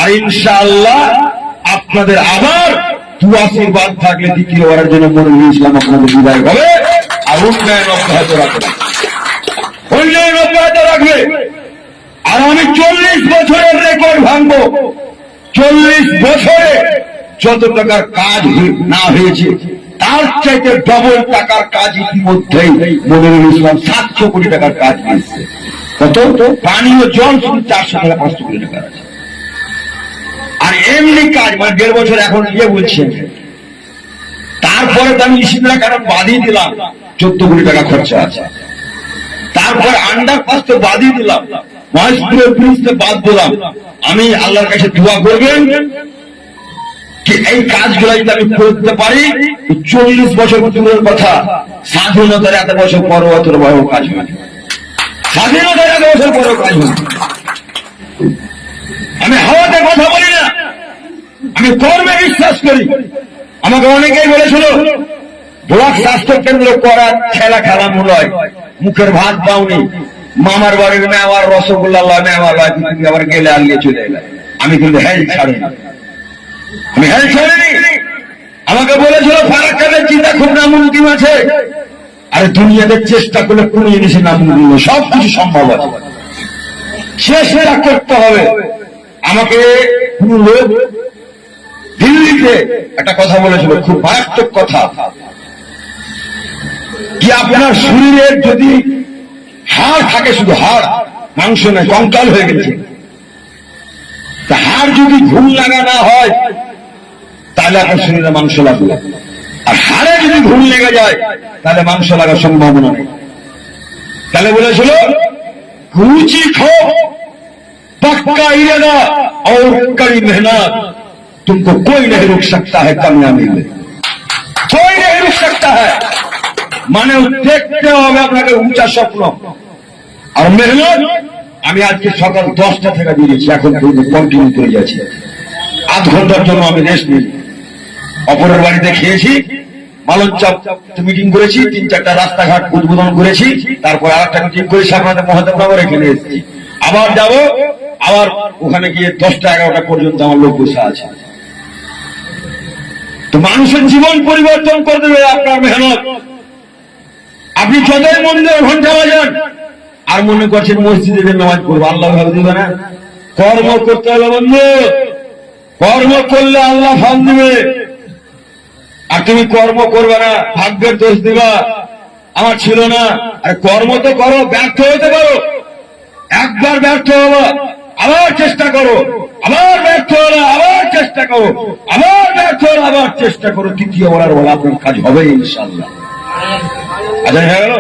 আর ইনশাআল্লাহ আপনাদের আবার দুয়া আশীর্বাদ থাকলে দ্বিতীয়বারের জন্য মনিরুল ইসলাম আপনাদের বিদায় হবে। আর উন্নয়ন অব্যাহত রাখবে, উন্নয়ন অব্যাহত রাখবে। আর আমি 40 বছরের রেকর্ড ভাঙবো। 40 বছরে যত টাকার কাজ না হয়েছে তার চাইতে ডবল টাকার কাজ ইতিমধ্যেই মনিরুল ইসলাম 700 কোটি টাকার কাজ হয়েছে। কত? পানীয় জল শুধু 400 টাকা 500 কোটি টাকা আছে। আর এমনি কাজ মানে 1.5 বছর এখন ইয়ে বলছেন। তারপরে তো আমি ইসিমরা কারণ বাদিয়ে দিলাম 14 কোটি টাকা খরচা আছে। তারপর আন্ডারপাস তো বাদিয়ে দিলাম, মহেশপুরের ব্রিজতে বাদ দিলাম। আমি আল্লাহর কাছে দোয়া করবেন যে এই কাজগুলো যদি আমি করতে পারি 40 বছর দূরের কথা, স্বাধীনতার এত বছর পরও অত বড় কাজ হয়, স্বাধীনতার এত বছর পরও কাজ হয়। আমি হাওয়াতে কথা বলি না, আমি কর্মে বিশ্বাস করি। আমাকে অনেকেই বলেছিল ব্লক স্বাস্থ্য কেন্দ্র করার খেলা খেলামূলক, মুখের ভাত পাওনি, মামার বাড়ির মেওয়ার রসগোল্লা মেওয়ার আবার গেলে আলিয়ে চলে এলাম। আমি কিন্তু হেল ছাড়িনি, আমি হেল ছাড়িনি। আমাকে বলেছিল ফারাক্কাদের চিন্তা খুব নামুমকিন আছে। আরে দুনিয়াতে চেষ্টা করলে কোন জিনিসের নামুমকিন নেই, সবকিছু সম্ভব আছে, চেষ্টা করতে হবে। আমাকে কোন লোক দিল্লিতে একটা কথা বলেছিল, খুব মারাত্মক কথা, কি আপনার শরীরের যদি হাড় থাকে, শুধু হাড়, মাংস নয়, কঙ্কাল হয়ে গেছে, তা হাড় যদি ঘুম লাগা না হয় তাহলে আপনার শরীরে মাংস লাগবে। আর হাড়ে যদি ঘুম লেগে যায় তাহলে মাংস লাগার সম্ভাবনা নেই। তাহলে বলেছিল ऊंची खो पक्का इरादा और कड़ी मेहनत, तुमको कोई नहीं रोक सकता है कामयाबी में, कोई नहीं रोक सकता है। মানে দেখতে হবে আপনাকে উঁচা স্বপ্ন আর মেহনত। আমি আজকে সকাল 10টা থেকে বেরিয়েছি, এখন কন্টিনিউ করে যাচ্ছি। 8 ঘন্টার জন্য আমি রেস্ট নিই। অপরের বাড়িতে খেয়েছি, মালঞ্চক মিটিং করেছি, 3-4টা রাস্তাঘাট উদ্বোধন করেছি, তারপর আরেকটা মিটিং করেছি আপনাদের মহাদেবনগর, এখানে এসেছি। আবার যাব, আবার ওখানে গিয়ে 10টা-11টা পর্যন্ত আমার লোক বসে আছে। তো মানুষের জীবন পরিবর্তন করে দেবে আপনার মেহনত। আপনি যতই মন্দিরে ঘন্টা বাজান আর মনে করছেন মসজিদে নামাজ পড়বো, আল্লাহ ভাব দিবে না। কর্ম করতে হলো বন্ধু, কর্ম করলে আল্লাহ ফল দিবে। আর তুমি কর্ম করবে না, ভাগ্যের দোষ দিবা আমার ছিল না। আর কর্ম তো করো, ব্যর্থ হতে পারো, একবার ব্যর্থ হলো আবার চেষ্টা করো, আবার ব্যর্থ হলো আবার চেষ্টা করো, আবার ব্যর্থ হলো আবার চেষ্টা করো, তৃতীয়বার বলা আপনার কাজ হবে ইনশাআল্লাহ। আচ্ছা হয়ে গেল।